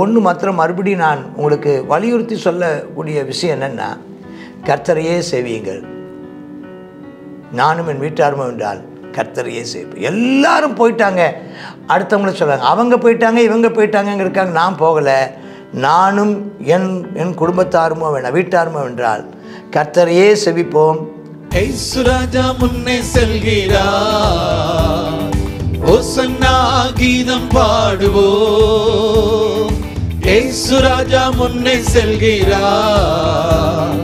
ஒன்று மாத்திரம் மறுபடியும் நான் உங்களுக்கு வலியுறுத்தி சொல்லக்கூடிய விஷயம் என்னென்னா, கர்த்தரையே சேவியுங்கள். நானும் என் வீட்டாருமோ என்றால் கர்த்தரையே சேவிப்பேன். எல்லாரும் போயிட்டாங்க, அடுத்தவங்கள சொல்கிறாங்க, அவங்க போயிட்டாங்க இவங்க போயிட்டாங்க இருக்காங்க, நான் போகலை, நானும் என் குடும்பத்தாருமோ வேண்டாம் வீட்டாருமோ என்றால் கர்த்தரையே செவிப்போம். இயேசு ராஜா முன்னே செல்கிறார், ஓசன்னா கீதம் பாடுவோம். இயேசு ராஜா முன்னே செல்கிறார்,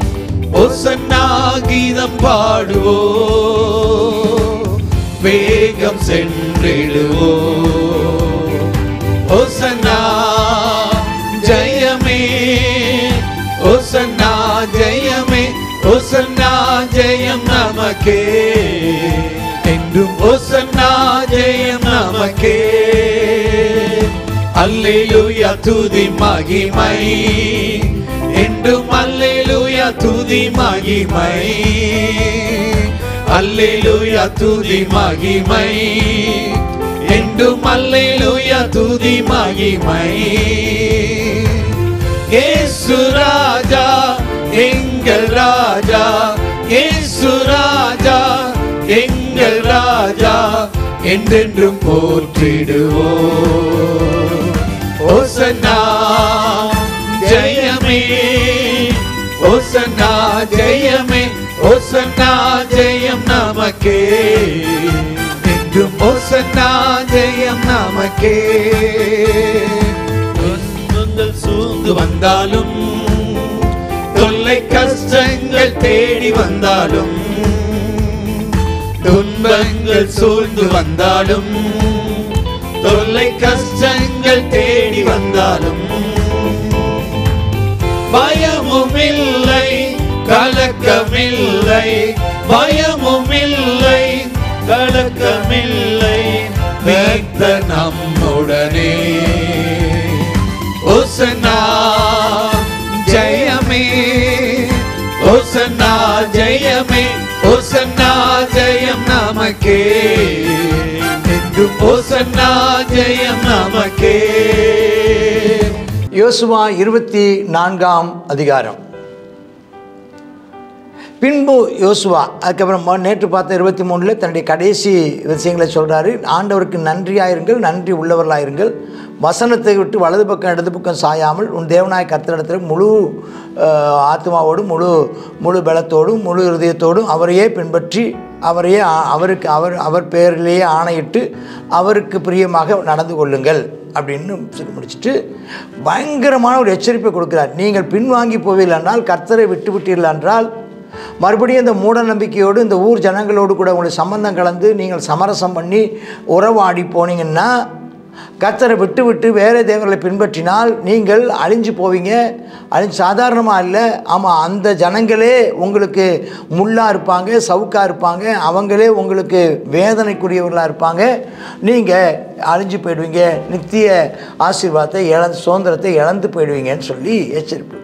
ஓசன்னா கீதம் பாடுவோம். வேகம் சென்றிடுவோம். ஓசன்னா ஜெயமே, ஓசன்னா ஜெயமே, ஓசன்னா ஜெயம் நமக்கே என்றும், ஓசன்னா ஜெயம் நமக்கே. அல்லேலூயா துதி மகிமை என்றும், அல்லேலூயா துதி மகிமை, அல்லேலூயா துதி மகிமை என்றும், அல்லேலூயா துதி மகிமை. இயேசு ராஜா எங்கள் ராஜா, இயேசு ராஜா எங்கள் ராஜா என்றென்றும் போற்றிடுவோம். ஓசன்னா ஜெயமே, ஓசன்னா ஜெயமே, ஓசன்னா ஜெயம் நமக்கே என்றும், ஓசன்னா ஜெயம் நமக்கே. துன்பங்கள் சூழ்ந்து வந்தாலும், தொல்லை கஷ்டங்கள் தேடி வந்தாலும், துன்பங்கள் சூழ்ந்து வந்தாலும், தொல்லை கஷ்டங்கள் தேடி வந்தாலும், பயமும் இல்லை கலக்கமில்லை, பயமும் இல்லை கலக்கமில்லை, கர்த்தர் நம்முடனே. ஓசன்னா ஜெயமே, ஓசன்னா ஜெயமே, ஓசன்னா ஜெயம் நமக்கே என்றும், ஓசன்னா ஜெயம் நமக்கே. யோசுவா 24ஆம் அதிகாரம். பின்பு யோசுவா அதுக்கப்புறம் நேற்று பார்த்த 23 தன்னுடைய கடைசி விஷயங்களை சொல்கிறாரு. ஆண்டவருக்கு நன்றியாயிருங்கள், நன்றி உள்ளவர்களாயிருங்கள், வசனத்தை விட்டு வலது பக்கம் இடது பக்கம் சாயாமல் உன் தேவனாய கர்த்தரிடத்தில் முழு ஆத்மாவோடும் முழு பலத்தோடும் முழு இருதயத்தோடும் அவரையே பின்பற்றி அவரையே அவர் பெயரிலேயே ஆணையிட்டு அவருக்கு பிரியமாக நடந்து கொள்ளுங்கள் அப்படின்னு சொல்லி முடிச்சுட்டு பயங்கரமான ஒரு எச்சரிப்பை கொடுக்கிறார். நீங்கள் பின்வாங்கி போவீர்கள் என்றால், கர்த்தரை விட்டுவிட்டீர்கள் என்றால், மறுபடியும் இந்த மூட நம்பிக்கையோடு இந்த ஊர் ஜனங்களோடு கூட உங்களுடைய சம்பந்தம் கலந்து நீங்கள் சமரசம் பண்ணி உறவாடி போனீங்கன்னா, கர்த்தரை விட்டு வேறு தேவர்களை பின்பற்றினால் நீங்கள் அழிஞ்சு போவீங்க. சாதாரணமாக இல்லை, ஆமாம், அந்த ஜனங்களே உங்களுக்கு முள்ளாக இருப்பாங்க, சவுக்காக இருப்பாங்க, அவங்களே உங்களுக்கு வேதனைக்குரியவர்களாக இருப்பாங்க, நீங்கள் அழிஞ்சு போயிடுவீங்க, நித்திய ஆசீர்வாதத்தை சுதந்திரத்தை இழந்து போயிடுவீங்கன்னு சொல்லி எச்சரிப்பு.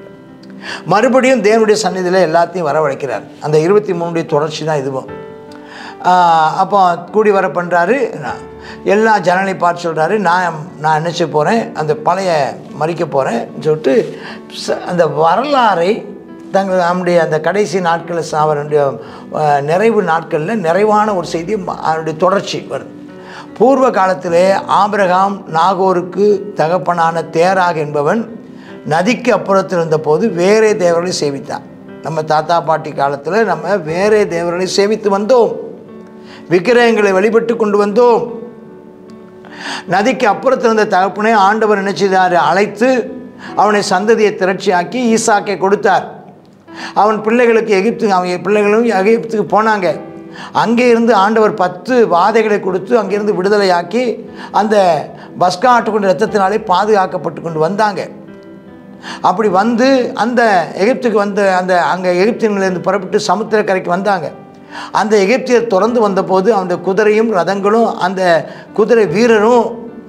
மறுபடியும் தேவனுடைய சந்நிதியில் எல்லாத்தையும் வரவழைக்கிறார். அந்த 23 தொடர்ச்சி தான் இதுவும். அப்போ கூடி வர பண்ணுறாரு, எல்லா ஜனங்களையும் பார்த்து சொல்கிறாரு, நான் என்ன செய்ய போகிறேன், அந்த பழைய மறிக்க போகிறேன் சொல்லிட்டு அந்த வரலாறை நம்முடைய அந்த கடைசி நாட்களில் அவருடைய நிறைவு நாட்களில் நிறைவான ஒரு செய்தி அவருடைய தொடர்ச்சி வருது. பூர்வ காலத்திலே ஆபிரகாம் நாகோருக்கு தகப்பனான தேராக் என்பவன் நதிக்கு அப்புறத்தில் இருந்தபோது வேறே தேவர்களை சேவித்தான். நம்ம தாத்தா பாட்டி காலத்தில் நம்ம வேறே தேவர்களை சேவித்து வந்தோம், விக்கிரகங்களை வழிபட்டு கொண்டு வந்தோம். நதிக்கு அப்புறத்தில் இருந்த தகப்பனை ஆண்டவர் நினைச்சார், அழைத்து அவனை சந்ததியை திரட்சியாக்கி ஈசாக்கை கொடுத்தார். அவன் பிள்ளைகளுக்கு அவங்க பிள்ளைகளும் எகிப்துக்கு போனாங்க. அங்கே இருந்து ஆண்டவர் 10 வாதைகளை கொடுத்து அங்கேருந்து விடுதலையாக்கி அந்த பஸ்கா ஆட்டுக்கொண்ட இரத்தத்தினாலே பாதுகாக்கப்பட்டு கொண்டு வந்தாங்க. அப்படி வந்து அந்த எகிப்துக்கு வந்து அங்கே எகிப்தியர்களிலிருந்து புறப்பட்டு சமுத்திரக்கரைக்கு வந்தாங்க. அந்த எகிப்தியர் தொடர்ந்து வந்தபோது அந்த குதிரையும் ரதங்களும் அந்த குதிரை வீரரும்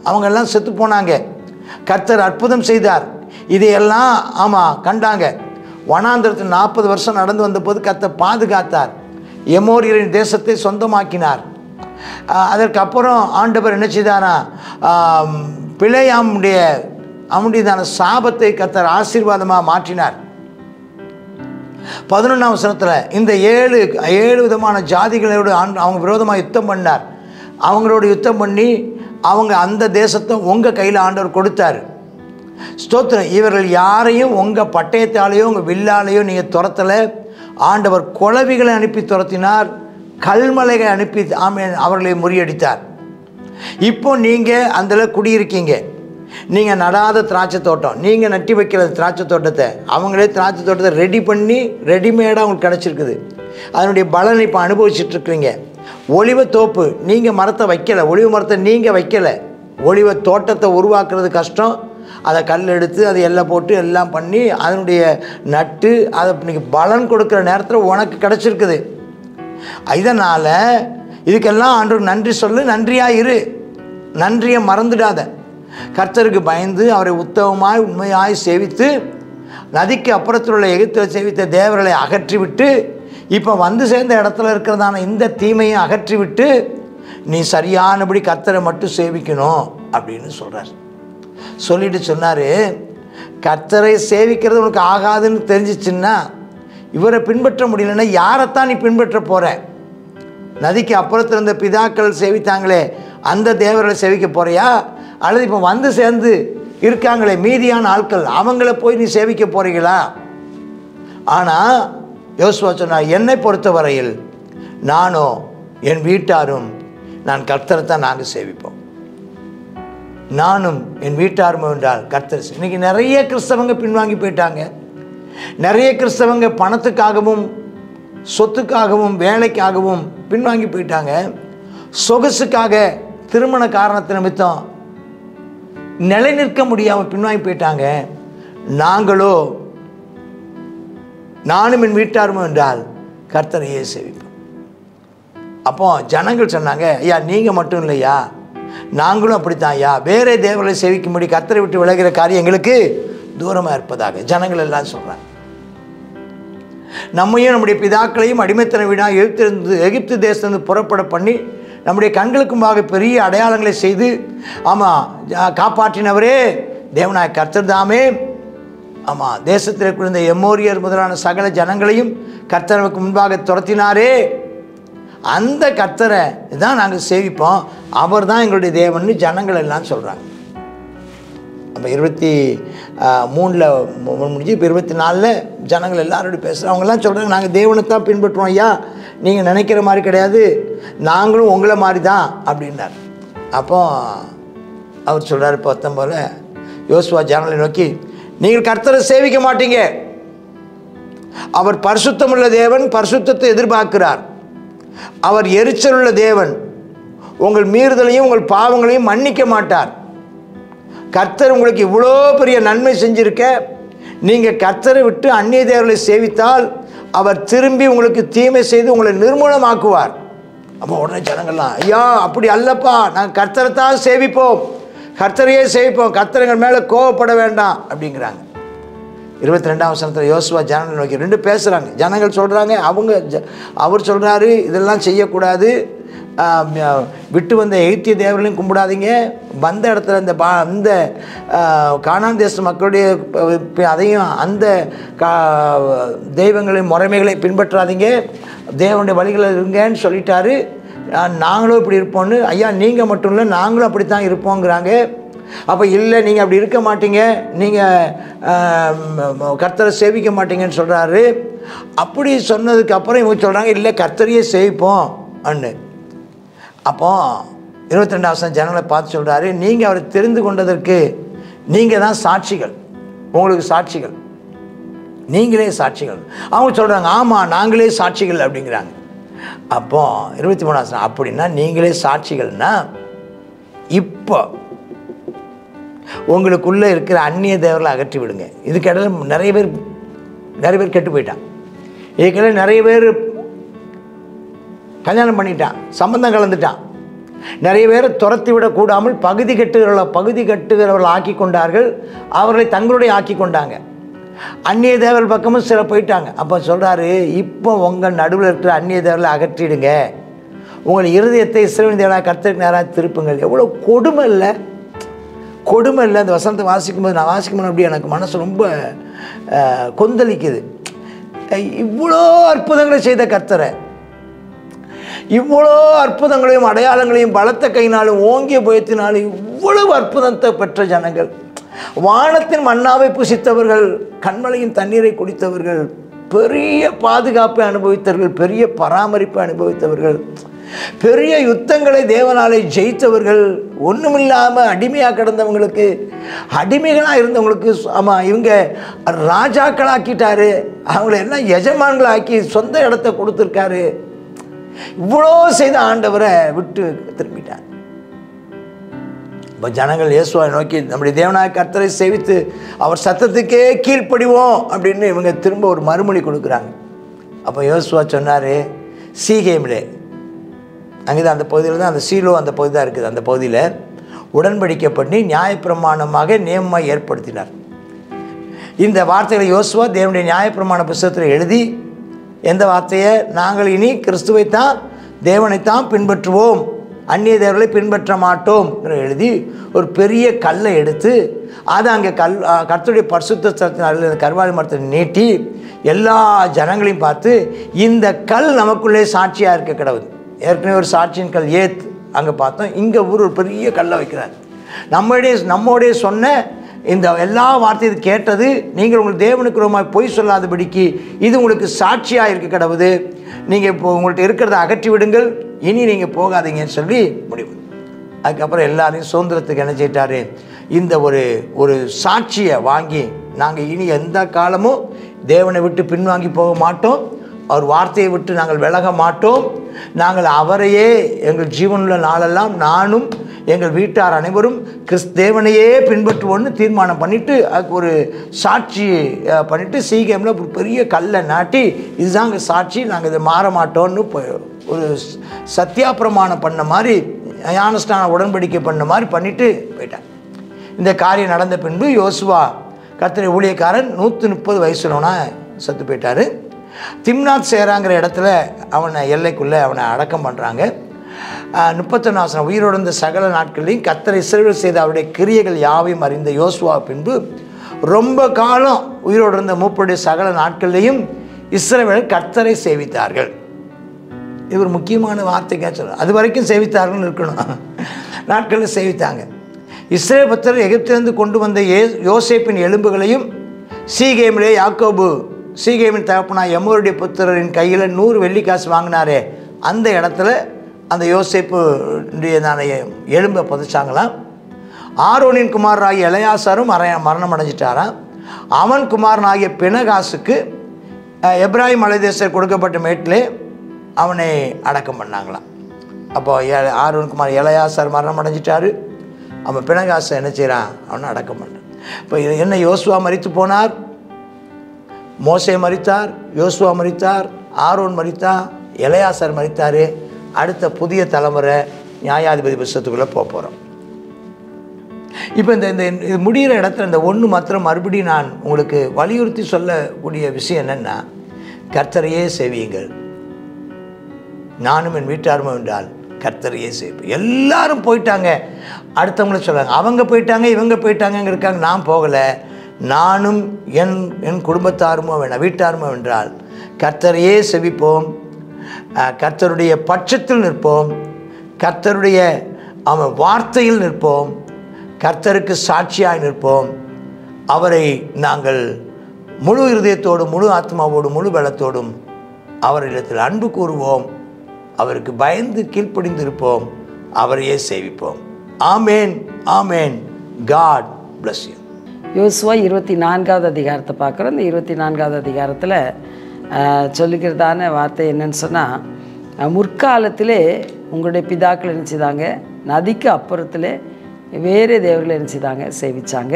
அவங்கெல்லாம் செத்து போனாங்க. கர்த்தர் அற்புதம் செய்தார். இதையெல்லாம் கண்டாங்க. வனாந்திரத்தில் 40 வருஷம் நடந்து வந்தபோது கர்த்தர் பாதுகாத்தார். எமோரியரின் தேசத்தை சொந்தமாக்கினார். அதற்கப்புறம் ஆண்டவர் என்ன செய்தாரா, பிலேயாமுடைய அவனுடையதான சாபத்தை கர்த்தர் ஆசீர்வாதமாக மாற்றினார். 11ஆம் வசனத்தில் இந்த ஏழு விதமான ஜாதிகளோடு அவங்க விரோதமாக யுத்தம் பண்ணார். அவங்களோட யுத்தம் பண்ணி அவங்க அந்த தேசத்தை உங்கள் கையில் ஆண்டவர் கொடுத்தார். ஸ்தோத்திரம். இவர்கள் யாரையும் உங்கள் பட்டயத்தாலேயோ உங்கள் வில்லாலேயோ நீங்கள் துரத்தலை. ஆண்டவர் குளவிகளை அனுப்பி துரத்தினார், கல்மலைகளை அனுப்பி அவர்களை முறியடித்தார். இப்போ நீங்கள் அதில் குடியிருக்கீங்க. நீங்கள் நடாத திராட்சை தோட்டம், நீங்கள் நட்டி வைக்கிற திராட்சை தோட்டத்தை அவங்களே திராட்சை தோட்டத்தை ரெடி பண்ணி ரெடிமேடாக உங்களுக்கு கிடச்சிருக்குது. அதனுடைய பலனை இப்போ அனுபவிச்சுட்ருக்குறீங்க. ஒலிவ தோப்பு, நீங்கள் மரத்தை வைக்கலை, ஒலிவ மரத்தை நீங்கள் வைக்கலை. ஒலிவ தோட்டத்தை உருவாக்குறது கஷ்டம். அதை கல் எடுத்து அதை எல்லாம் போட்டு எல்லாம் பண்ணி அதனுடைய நட்டு அதை நீங்கள் பலன் கொடுக்குற நேரத்தில் உனக்கு கிடச்சிருக்குது. இதனால் இதுக்கெல்லாம் ஆண்டவருக்கு நன்றி சொல்லு, நன்றியாக இரு, நன்றியை மறந்துடாத. கர்த்தருக்கு பயந்து அவரை உத்தமமாய் உண்மையாய் சேவித்து நதிக்கு அப்புறத்தில் உள்ள எகிப்தில் சேவித்த தேவர்களை அகற்றிவிட்டு இப்போ வந்து சேர்ந்த இடத்துல இருக்கிறதான இந்த தீமையை அகற்றிவிட்டு நீ சரியானபடி கர்த்தரை மட்டும் சேவிக்கணும் அப்படின்னு சொல்கிறார். சொல்லிட்டு சொன்னார், கர்த்தரை சேவிக்கிறது உனக்கு ஆகாதுன்னு தெரிஞ்சிச்சுன்னா இவரை பின்பற்ற முடியலன்னா யாரைத்தான் நீ பின்பற்ற போகிற? நதிக்கு அப்புறத்தில் இருந்த பிதாக்கள் சேவித்தாங்களே அந்த தேவர்களை சேவிக்க போகிறியா? அல்லது இப்போ வந்து சேர்ந்து இருக்காங்களே மீதியான ஆட்கள் அவங்கள போய் நீ சேவிக்க போகிறீங்களா? ஆனால் யோசுவா சொன்னார், என்னை பொறுத்தவரையில் நானும் என் வீட்டாரும் நான் கர்த்தரை தான் நாங்கள் சேவிப்போம். நானும் என் வீட்டாரும் என்றால் கர்த்தர். இன்றைக்கி நிறைய கிறிஸ்தவங்க பின்வாங்கி போயிட்டாங்க. நிறைய கிறிஸ்தவங்க பணத்துக்காகவும் சொத்துக்காகவும் வேலைக்காகவும் பின்வாங்கி போயிட்டாங்க. சொகுசுக்காக திருமண காரணத்து நிமித்தம் நிலை நிற்க முடியாமல் பின்வாங்கி போயிட்டாங்க. நாங்களோ நானும் என் வீட்டாரும் என்றால் கர்த்தரையே சேவிப்போம். அப்போ ஜனங்கள் சொன்னாங்க, ஐயா நீங்கள் மட்டும் இல்லையா, நாங்களும் அப்படித்தான் ஐயா, வேறே தேவர்களை சேவிக்கும்படி கர்த்தரை விட்டு விலகிற காரியம் எங்களுக்கு தூரமாக இருப்பதாக ஜனங்கள் எல்லாம் சொல்கிறாங்க. நம்மையும் நம்முடைய பிதாக்களையும் அடிமைத்தன வீடா எகிப்து தேசத்திலிருந்து புறப்பட பண்ணி நம்முடைய கண்களுக்குமாக பெரிய அடையாளங்களை செய்து ஆமாம் காப்பாற்றினவரே தேவனாய கர்த்தர் தாமே. ஆமாம், தேசத்தில் குழுந்த எம்மோரியர் முதலான சகல ஜனங்களையும் கர்த்தருக்கு முன்பாக துரத்தினாரே, அந்த கர்த்தரை தான் நாங்கள் சேவிப்போம், அவர் தான் எங்களுடைய தேவன்னு ஜனங்கள் எல்லாம் சொல்கிறாங்க. அப்போ 23 முடிஞ்சு இப்போ 24 ஜனங்கள் எல்லாரோடையும் பேசுகிறோம். அவங்கெல்லாம் சொல்கிறாங்க, நாங்கள் தேவனை தான் பின்பற்றுவோம் ஐயா, நீங்கள் நினைக்கிற மாதிரி கிடையாது, நாங்களும் உங்களை மாதிரி தான் அப்படின்னார். அப்போ அவர் சொல்கிறார் 19 யோசுவா ஜனங்களை நோக்கி, நீங்கள் கர்த்தரை சேவிக்க மாட்டீங்க, அவர் பரிசுத்தமுள்ள தேவன், பரிசுத்தத்தை எதிர்பார்க்கிறார், அவர் எரிச்சலுள்ள தேவன், உங்கள் மீறுதலையும் உங்கள் பாவங்களையும் மன்னிக்க மாட்டார். கர்த்தர் உங்களுக்கு இவ்வளோ பெரிய நன்மை செஞ்சிருக்க, நீங்கள் கர்த்தரை விட்டு அந்நிய தேவர்களை சேவித்தால் அவர் திரும்பி உங்களுக்கு தீமை செய்து உங்களை நிர்மூலமாக்குவார். அப்போ உடனே ஜனங்கள்லாம், ஐயா அப்படி அல்லப்பா, நாங்கள் கர்த்தரை தான் சேவிப்போம், கர்த்தரையே சேவிப்போம், கர்த்தர்கள் மேலே கோவப்பட வேண்டாம் அப்படிங்கிறாங்க. 22ஆம் வசனத்தில் யோசுவா ஜனங்களை நோக்கி 2 பேசுகிறாங்க. ஜனங்கள் சொல்கிறாங்க, அவர் சொல்கிறாரு இதெல்லாம் செய்யக்கூடாது, விட்டு வந்த எகிப்திய தேவர்களையும் கும்பிடாதீங்க, வந்த இடத்துல இந்த கானான் தேச மக்களுடைய அதையும் அந்த தெய்வங்களின் முறைமைகளை பின்பற்றாதீங்க, தேவனுடைய வழிகளில் இருங்கன்னு சொல்லிட்டாரு. நாங்களும் இப்படி இருப்போம்னு, ஐயா நீங்கள் மட்டும் இல்லை நாங்களும் அப்படி தான் இருப்போங்கிறாங்க. அப்போ இல்லை நீங்கள் அப்படி இருக்க மாட்டீங்க, நீங்கள் கர்த்தரை சேவிக்க மாட்டீங்கன்னு சொல்கிறாரு. அப்படி சொன்னதுக்கப்புறம் இவங்க சொல்கிறாங்க, இல்லை கர்த்தரையே சேவிப்போம் அண்ணு. அப்போ 22ஆம் வசனம் ஜனங்களை பார்த்து சொல்கிறாரு, நீங்கள் அவரை தெரிந்து கொண்டதற்கு நீங்கள் தான் சாட்சிகள், உங்களுக்கு சாட்சிகள், நீங்களே சாட்சிகள். அவங்க சொல்கிறாங்க, ஆமாம் நாங்களே சாட்சிகள் அப்படிங்கிறாங்க. அப்போ 23ஆம் வசனம், அப்படின்னா நீங்களே சாட்சிகள்னா இப்போ உங்களுக்குள்ளே இருக்கிற அந்நிய தேவர்களை அகற்றி விடுங்க. இதுக்கிடையில் நிறைய பேர் கெட்டு போயிட்டான். இதுக்கிடையில் நிறைய பேர் கல்யாணம் பண்ணிட்டான், சம்பந்தம் கலந்துட்டான். நிறைய பேரை துரத்தி விடக்கூடாமல் பகுதி கட்டுகிறவர்கள் ஆக்கி கொண்டார்கள், அவர்களை தங்களுடைய ஆக்கி கொண்டாங்க. அந்நிய தேவர்கள் பக்கமும் சில போயிட்டாங்க. அப்போ சொல்கிறாரு, இப்போ உங்கள் நடுவில் இருக்கிற அந்நிய தேவர்களை அகற்றிடுங்க, உங்கள் இருதயத்தை இஸ்ரவேலின் தேவனாகிய கர்த்தருக்கு நேராக திருப்புங்கள். எவ்வளோ கொடுமை இல்லை, கொடுமை இல்லை. அந்த வசனத்தை வாசிக்கும்போது நான் வாசிக்கும்போது அப்படியே எனக்கு மனசு ரொம்ப கொந்தளிக்குது. இவ்வளோ அற்புதங்களை செய்த கர்த்தரை, இவ்வளோ அற்புதங்களையும் அடையாளங்களையும் பலத்த கையினாலும் ஓங்கிய புயத்தினாலும் இவ்வளவு அற்புதத்தை பெற்ற ஜனங்கள், வானத்தின் மன்னாவை புசித்தவர்கள், கண்மலையின் தண்ணீரை குடித்தவர்கள், பெரிய பாதுகாப்பை அனுபவித்தவர்கள், பெரிய பராமரிப்பை அனுபவித்தவர்கள், பெரிய யுத்தங்களை தேவனாலே ஜெயித்தவர்கள், ஒன்றுமில்லாமல் அடிமையாக கிடந்தவங்களுக்கு, அடிமைகளாக இருந்தவங்களுக்கு ஆமாம் இவங்க ராஜாக்களாக்கிட்டாரு, அவங்கள எல்லாம் எஜமான்களாக்கி சொந்த இடத்த கொடுத்துருக்காரு. இவ்வளோ செய்த ஆண்டவரை விட்டு திரும்பிட்டார். இப்போ ஜனங்கள் இயேசுவை நோக்கி நம்முடைய தேவனாய கர்த்தரை சேவித்து அவர் சத்தத்துக்கே கீழ்ப்படிவோம் அப்படின்னு இவங்க திரும்ப ஒரு மறுமொழி கொடுக்குறாங்க. அப்போ யோசுவா சொன்னார், சீகேமிலே, அங்கே தான் அந்த பகுதியில் தான் அந்த சீலோ அந்த பகுதி தான் இருக்குது, அந்த பகுதியில் உடன்படிக்கை பண்ணி நியாயப்பிரமாணமாக நியமமாக ஏற்படுத்தினார். இந்த வார்த்தைகளை யோசுவா தேவனுடைய நியாயப்பிரமாண புத்தகத்தில் எழுதி, எந்த வார்த்தையை, நாங்கள் இனி கிறிஸ்துவைத்தான் தேவனைத்தான் பின்பற்றுவோம், அந்நிய தேவர்களை பின்பற்ற மாட்டோம் எழுதி ஒரு பெரிய கல்லை எடுத்து அதை அங்கே கர்த்தருடைய பரிசுத்த ஸ்தலத்தின் கர்வாலி மரத்தை நீட்டி எல்லா ஜனங்களையும் பார்த்து, இந்த கல் நமக்குள்ளே சாட்சியாக இருக்க கிடவுது. ஏற்கனவே ஒரு சாட்சியின் கல் ஏத் அங்கே பார்த்தோம், இங்கே ஒரு பெரிய கல்லை வைக்கிறார். நம்மோடைய சொன்ன இந்த எல்லா வார்த்தையும் கேட்டது, நீங்கள் உங்கள் தேவனுக்கு ரொம்ப பொய் சொல்லாதபடிக்கு இது உங்களுக்கு சாட்சியாக இருக்க கிடவுது, நீங்கள் இப்போ உங்கள்கிட்ட இருக்கிறத அகற்றி விடுங்கள், இனி நீங்கள் போகாதீங்கன்னு சொல்லி முடிவு. அதுக்கப்புறம் எல்லாரையும் சுதந்திரத்துக்கு என்ன செய்யிட்டாரு, இந்த ஒரு சாட்சியை வாங்கி, நாங்கள் இனி எந்த காலமும் தேவனை விட்டு பின்வாங்கி போக மாட்டோம், அவர் வார்த்தையை விட்டு நாங்கள் விலக மாட்டோம், நாங்கள் அவரையே எங்கள் ஜீவனுள்ள நாளெல்லாம் நானும் எங்கள் வீட்டார் அனைவரும் தேவனையே பின்பற்றுவோன்னு தீர்மானம் பண்ணிவிட்டு அதுக்கு ஒரு சாட்சி பண்ணிவிட்டு சீக்கிரமில் ஒரு பெரிய கல்லை நாட்டி, இதுதாங்க சாட்சி, நாங்கள் இதை மாற மாட்டோன்னு ஒரு சத்தியாப்பிரமாணம் பண்ண மாதிரி, ஞானஸ்நான உடன்படிக்கை பண்ண மாதிரி பண்ணிவிட்டு போயிட்டார். இந்த காரியம் நடந்த பின்பு யோசுவா கர்த்தருடைய ஊழியக்காரன் 130 வயசுலனா செத்து போயிட்டார். திம்னாத் சேராங்கிற இடத்துல அவனை எல்லைக்குள்ளே அவனை அடக்கம் பண்ணுறாங்க. 31 உயிரோடு இருந்த சகல நாட்களையும் கர்த்தர் இஸ்ரவேல் செய்த அவருடைய கிரியைகள் யாவையும் அறிந்த யோசுவா பின்பு ரொம்ப காலம் உயிரோடு இருந்த மூப்பருடைய சகல நாட்களையும் இஸ்ரவேல் கர்த்தரை சேவித்தார்கள். இது ஒரு முக்கியமான வார்த்தைக்காக சொல்லணும். அது வரைக்கும் சேவித்தார்கள்னு இருக்கணும், நாட்களில் சேவித்தாங்க. இஸ்ரவேல் புத்திரர் எகிப்திலிருந்து கொண்டு வந்த யோசேப்பின் எலும்புகளையும் சீகேமிலே யாக்கோபு சீகேமின் தகப்பனா எமோருடைய புத்திரரின் கையில் 100 வெள்ளிக்காசு வாங்கினாரே அந்த இடத்துல அந்த யோசேப்புடைய எலும்பை புதைச்சாங்களாம். ஆரோனின் குமாரனாகிய எலெயாசாரும் மரணம் அடைஞ்சிட்டாராம். அவன் குமாரனாகிய பினகாசுக்கு எப்ராஹிம் மலைதேசர் கொடுக்கப்பட்ட மேட்டிலே அவனை அடக்கம் பண்ணாங்களாம். அப்போ ஆரோன் குமார் எலெயாசார் மரணம் அடைஞ்சிட்டாரு, அவன் பினகாசை என்ன செய்கிறான், அவனை அடக்கம் பண்ணான். இப்போ என்ன, யோசுவா மரித்து போனார், மோசே மரித்தார், யோசுவா மரித்தார், ஆரோன் மரித்தார், எலெயாசார் மரித்தார். அடுத்த புதிய தலைமுறை நியாயாதிபதி புஸ்தகத்துக்குள்ளே போகிறோம். இப்போ இந்த இது முடிகிற இடத்துல இந்த ஒன்று மாத்திரம் மறுபடியும் நான் உங்களுக்கு வலியுறுத்தி சொல்லக்கூடிய விஷயம் என்னென்னா, கர்த்தரையே சேவியுங்கள், நானும் என் வீட்டாருமோ என்றால் கர்த்தரையே சேவிப்பேன். எல்லாரும் போயிட்டாங்க, அடுத்தவங்கள சொல்கிறாங்க, அவங்க போயிட்டாங்க இவங்க போயிட்டாங்க இருக்காங்க, நான் போகலை, நானும் என் குடும்பத்தாருமோ வேணாம் வீட்டாருமோ என்றால் கர்த்தரையே செவிப்போம், கர்த்தருடைய பட்சத்தில் நிற்போம், கர்த்தருடைய அவன் வார்த்தையில் நிற்போம், கர்த்தருக்கு சாட்சியாய் நிற்போம், அவரை நாங்கள் முழு இருதயத்தோடும் முழு ஆத்மாவோடும் முழு பலத்தோடும் அவரிடத்தில் அன்பு கூறுவோம், அவருக்கு பயந்து கீழ்ப்படிந்து இருப்போம், அவரையே சேவிப்போம். ஆமேன், ஆமேன். God bless you. யோசுவா 24வது அதிகாரத்தை பார்க்குறோம். இந்த 24வது அதிகாரத்தில் சொல்லுகிறதான வார்த்தை என்னன்னு சொன்னால், முற்காலத்திலே உங்களுடைய பிதாக்கள் என்ன செய்தாங்க, நதிக்கு அப்புறத்தில் வேறு தேவர்களை என்ன செய்தாங்க, சேவிச்சாங்க.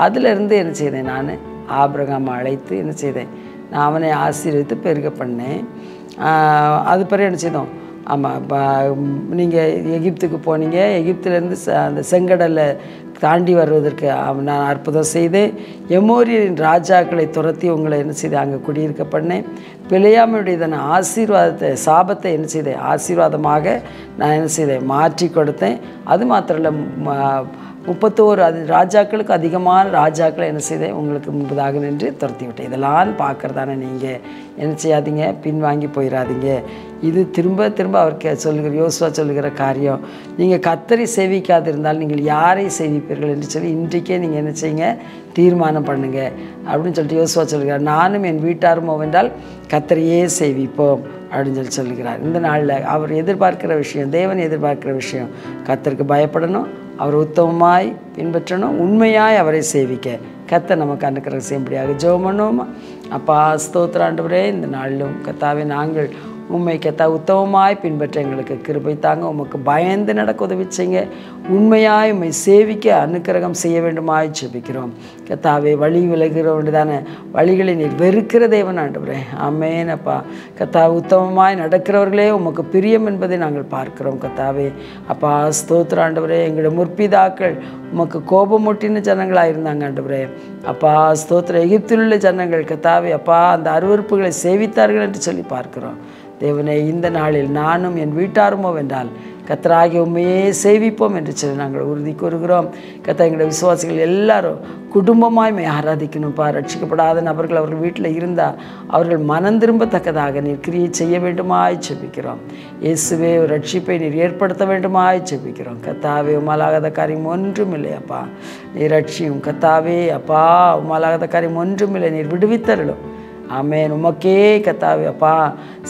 அதிலிருந்து என்ன செய்தேன், நான் ஆபிரகாம் அழைத்து என்ன செய்தேன், நான் அவனை ஆசீர்வதித்து பெருக பண்ணேன். அது பிறகு என்ன செய்தோம், ஆமாம், நீங்கள் எகிப்துக்கு போனீங்க, எகிப்திலேருந்து அந்த செங்கடலை தாண்டி வருவதற்கு நான் அற்புதம் செய்தேன். எமோரியரின் ராஜாக்களை துரத்தி உங்களை என்ன செய்தேன், அங்கே குடியிருக்க பண்ணேன். பிழையாமையுடைய ஆசீர்வாதத்தை சாபத்தை என்ன செய்தேன், ஆசீர்வாதமாக நான் என்ன செய்தேன், மாற்றி கொடுத்தேன். அது மாத்திரம் இல்லை, 31 ராஜாக்களுக்கு அதிகமான ராஜாக்களை என்ன செய்தேன், உங்களுக்கு முன்பதாக நின்று துரத்தி விட்டேன். இதெல்லாம் பார்க்குறதானே நீங்கள் என்ன செய்யாதீங்க, பின்வாங்கி போயிடாதீங்க. இது திரும்ப திரும்ப அவர் சொல்லுகிற யோசுவா சொல்லுகிற காரியம். நீங்கள் கர்த்தரை சேவிக்காதிருந்தால் நீங்கள் யாரை சேவிப்பீர்கள் என்று சொல்லி இன்றைக்கே நீங்கள் என்ன செய்யுங்க, தீர்மானம் பண்ணுங்க அப்படின்னு சொல்லிட்டு யோசுவா சொல்லுகிறார். நானும் என் வீட்டாரும் வென்றால் கர்த்தரையே சேவிப்போம் அப்படின்னு சொல்லுகிறார். இந்த நாளில் அவர் எதிர்பார்க்கிற விஷயம், தேவன் எதிர்பார்க்கிற விஷயம், கர்த்தருக்கு பயப்படணும், அவர் உத்தமமாய் பின்பற்றணும், உண்மையாய் அவரை சேவிக்க கர்த்தர் நமக்கு அனுக்கிரகம் செய்யும்படியாக ஜெபம் பண்ணுவோமா? அப்பா ஸ்தோத்திரம் ஆண்டவரே, இந்த நாளிலும் கர்த்தாவே நாங்கள் உண்மை கர்த்தா உத்தமமாய் பின்பற்ற எங்களுக்கு கிருபை தாங்க. உமக்கு பயந்து நடக்க உதவி செய்யுங்க. உண்மையாய் உண்மை சேவிக்க அனுக்கிரகம் செய்ய வேண்டுமாய் ஜெபிக்கிறோம். கர்த்தாவே வழி விலகிற வேண்டியதான வழிகளை நீர் வெறுக்கிற தேவன் ஆண்டவரே. ஆமென் அப்பா. கர்த்தா உத்தமமாய் நடக்கிறவர்களே உமக்கு பிரியம் என்பதை நாங்கள் பார்க்கிறோம் கர்த்தாவே. அப்பா ஸ்தோத்திர ஆண்டவரே, எங்களுடைய முற்பிதாக்கள் உமக்கு கோபமூட்டின ஜனங்களாக இருந்தாங்க ஆண்டவரே. அப்பா ஸ்தோத்திர எகிப்தில் உள்ள ஜனங்கள் கர்த்தாவே அப்பா அந்த அருவருப்புகளை சேவித்தார்கள் என்று சொல்லி பார்க்கிறோம். தேவனே, இந்த நாளில் நானும் என் வீட்டாருமோ வென்றால் கர்த்தராகிய உண்மையே சேவிப்போம் என்று சொல்லி நாங்கள் உறுதி கூறுகிறோம். கர்த்தா எங்களுடைய விசுவாசிகள் எல்லாரும் குடும்பமாய் ஆராதிக்கணும்ப்பா. ரட்சிக்கப்படாத நபர்கள் அவர்கள் வீட்டில் இருந்தால் அவர்கள் மனம் திரும்பத்தக்கதாக நீர் கிரியை செய்ய வேண்டுமாய் ஜெபிக்கிறோம். இயேசுவே ரட்சிப்பை நீர் ஏற்படுத்த வேண்டுமாய் ஜெபிக்கிறோம். கர்த்தாவே உம்மாலாகாத காரியம் ஒன்றும் இல்லையப்பா, நீர் ரட்சியும். கர்த்தாவே அப்பா உம்மாலாகாத காரியம் ஒன்றும் இல்லை, நீர் விடுவித்தருளும். ஆமென். உமக்கே கர்த்தாவே அப்பா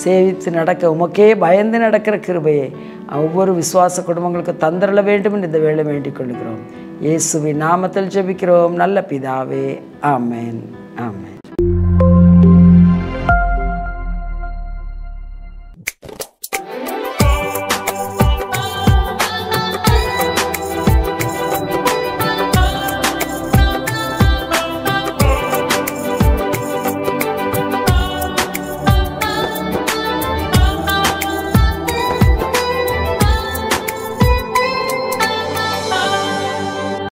சேவித்து நடக்க, உமக்கே பயந்து நடக்கிற கிருபையை ஒவ்வொரு விசுவாச குடும்பங்களுக்கு தந்தரள வேண்டும் என்று இந்த வேளை வேண்டிக் கொள்கிறோம். இயேசுவின் நாமத்தில் ஜெபிக்கிறோம் நல்ல பிதாவே. ஆமென். ஆமென்.